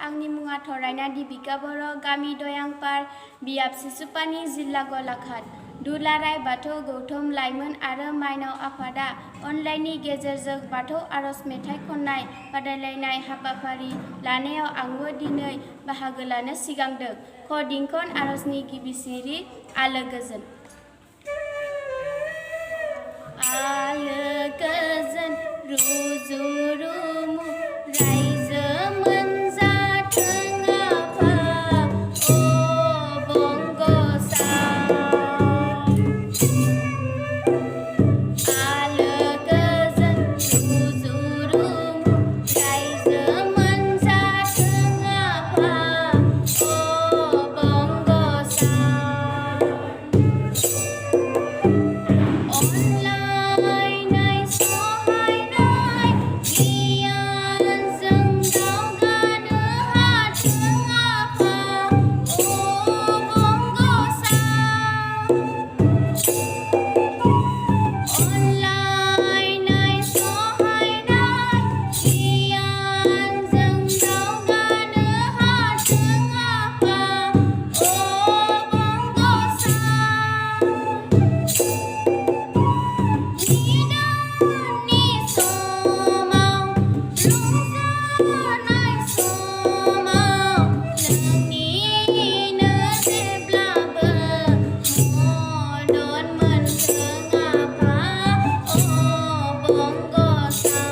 आंनि मुङा थरायना दिबिका बर' गामि दयांपार बियाब सिसुपानि जिल्ला गलाघाट दुलाराय बाथौ गौथम लाइमोन आरो माइनाव आफादा अनलाइननि गेजेरजों बाथौ आरज मेथाइ खननाय बादायलायनाय हाबाफारि लानायाव आंबो दिनै बाहागो लानो सिगांदों। ख दिंखन आरजनि गिबि सिरि आलो गोजोन। आलो गोजोन रुजु रुमु रायजो मोनजाथों आफा अ बंगसा। आलो गोजोन रुजु रुमु रायजो मोनजाथों आफा अ बंगसा। अनलायनाय सहायनाय गियानजों दावगानो हाथों आफा अ बंगसा। अनलायनाय सहायनाय गियानजों दावगानो हाथों आफा अ बंगसा। निदाननि समाव रंजानाय समाव नोंनिनो जेब्लाबो मदद मोनथों आफा अ बंगसा।